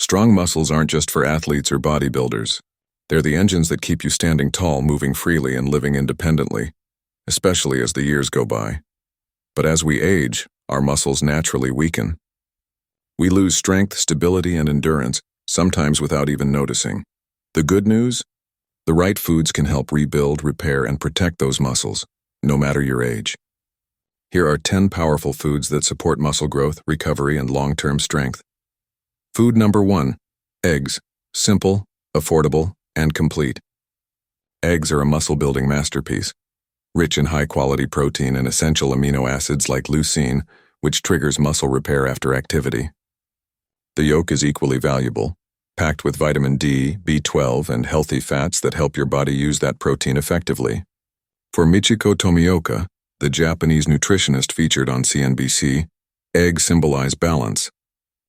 Strong muscles aren't just for athletes or bodybuilders. They're the engines that keep you standing tall, moving freely, and living independently, especially as the years go by. But as we age, our muscles naturally weaken. We lose strength, stability, and endurance, sometimes without even noticing. The good news? The right foods can help rebuild, repair, and protect those muscles, no matter your age. Here are 10 powerful foods that support muscle growth, recovery, and long-term strength. Food number 1, eggs. Simple, affordable, and complete. Eggs are a muscle-building masterpiece, rich in high-quality protein and essential amino acids like leucine, which triggers muscle repair after activity. The yolk is equally valuable, packed with vitamin D, B12, and healthy fats that help your body use that protein effectively. For Michiko Tomioka, the Japanese nutritionist featured on CNBC, eggs symbolize balance,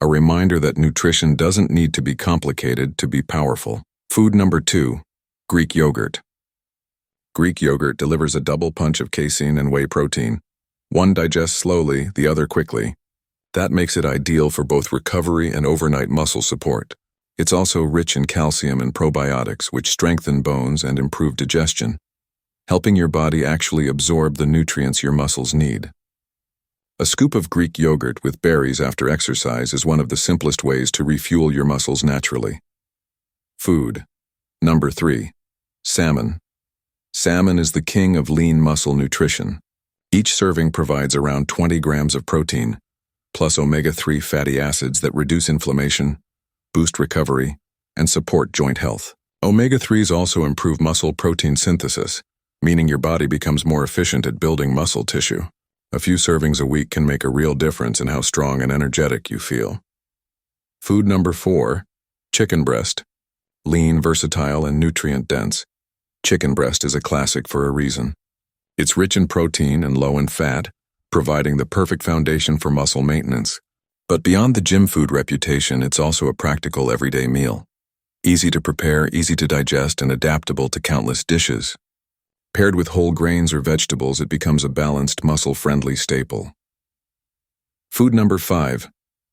a reminder that nutrition doesn't need to be complicated to be powerful. Food number 2, Greek yogurt. Greek yogurt delivers a double punch of casein and whey protein. One digests slowly, the other quickly. That makes it ideal for both recovery and overnight muscle support. It's also rich in calcium and probiotics, which strengthen bones and improve digestion, helping your body actually absorb the nutrients your muscles need. A scoop of Greek yogurt with berries after exercise is one of the simplest ways to refuel your muscles naturally. Food. Number 3, salmon. Salmon is the king of lean muscle nutrition. Each serving provides around 20 grams of protein, plus omega-3 fatty acids that reduce inflammation, boost recovery, and support joint health. Omega-3s also improve muscle protein synthesis, meaning your body becomes more efficient at building muscle tissue. A few servings a week can make a real difference in how strong and energetic you feel. Food number 4, chicken breast. Lean, versatile, and nutrient-dense, chicken breast is a classic for a reason. It's rich in protein and low in fat, providing the perfect foundation for muscle maintenance. But beyond the gym food reputation, it's also a practical everyday meal. Easy to prepare, easy to digest, and adaptable to countless dishes. Paired with whole grains or vegetables, it becomes a balanced, muscle-friendly staple. Food number 5,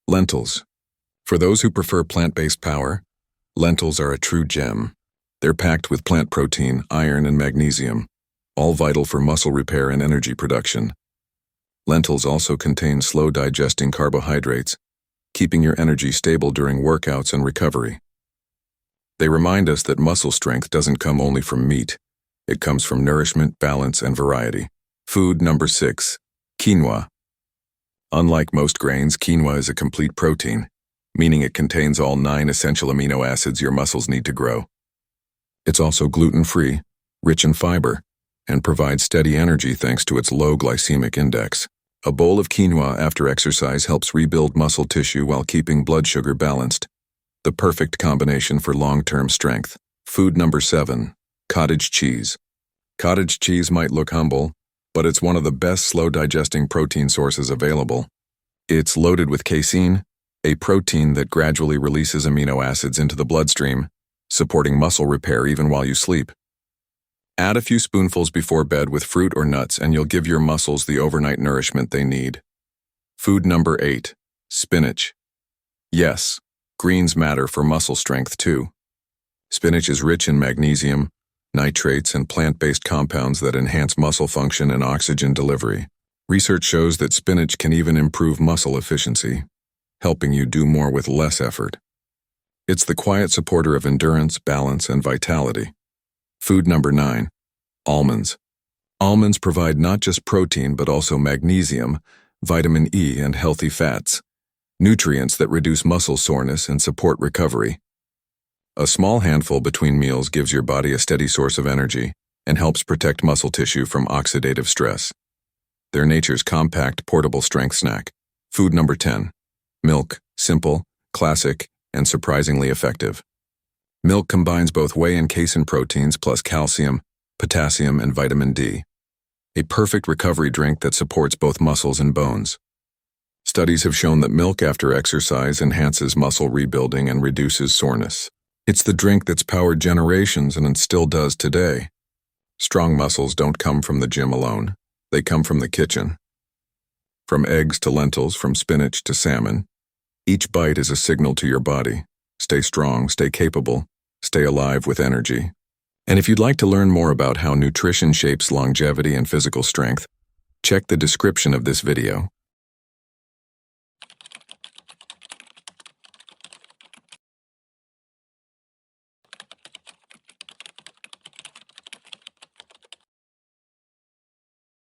lentils. For those who prefer plant-based power, lentils are a true gem. They're packed with plant protein, iron, and magnesium, all vital for muscle repair and energy production. Lentils also contain slow-digesting carbohydrates, keeping your energy stable during workouts and recovery. They remind us that muscle strength doesn't come only from meat. It comes from nourishment, balance, and variety. Food number 6, quinoa. Unlike most grains, quinoa is a complete protein, meaning it contains all 9 essential amino acids your muscles need to grow. It's also gluten-free, rich in fiber, and provides steady energy thanks to its low glycemic index. A bowl of quinoa after exercise helps rebuild muscle tissue while keeping blood sugar balanced. The perfect combination for long-term strength. Food number 7, cottage cheese. Cottage cheese might look humble, but it's one of the best slow-digesting protein sources available. It's loaded with casein, a protein that gradually releases amino acids into the bloodstream, supporting muscle repair even while you sleep. Add a few spoonfuls before bed with fruit or nuts and you'll give your muscles the overnight nourishment they need. Food number 8, spinach. Yes, greens matter for muscle strength too. Spinach is rich in magnesium, nitrates, and plant-based compounds that enhance muscle function and oxygen delivery. Research shows that spinach can even improve muscle efficiency, helping you do more with less effort. It's the quiet supporter of endurance, balance, and vitality. Food number 9, almonds. Almonds provide not just protein but also magnesium, vitamin E, and healthy fats, nutrients that reduce muscle soreness and support recovery. A small handful between meals gives your body a steady source of energy and helps protect muscle tissue from oxidative stress. They're nature's compact, portable strength snack. Food number 10, milk. Simple, classic, and surprisingly effective. Milk combines both whey and casein proteins plus calcium, potassium, and vitamin D. A perfect recovery drink that supports both muscles and bones. Studies have shown that milk after exercise enhances muscle rebuilding and reduces soreness. It's the drink that's powered generations and it still does today. Strong muscles don't come from the gym alone. They come from the kitchen. From eggs to lentils, from spinach to salmon, each bite is a signal to your body. stay strong, stay capable, stay alive with energy. And if you'd like to learn more about how nutrition shapes longevity and physical strength, check the description of this video.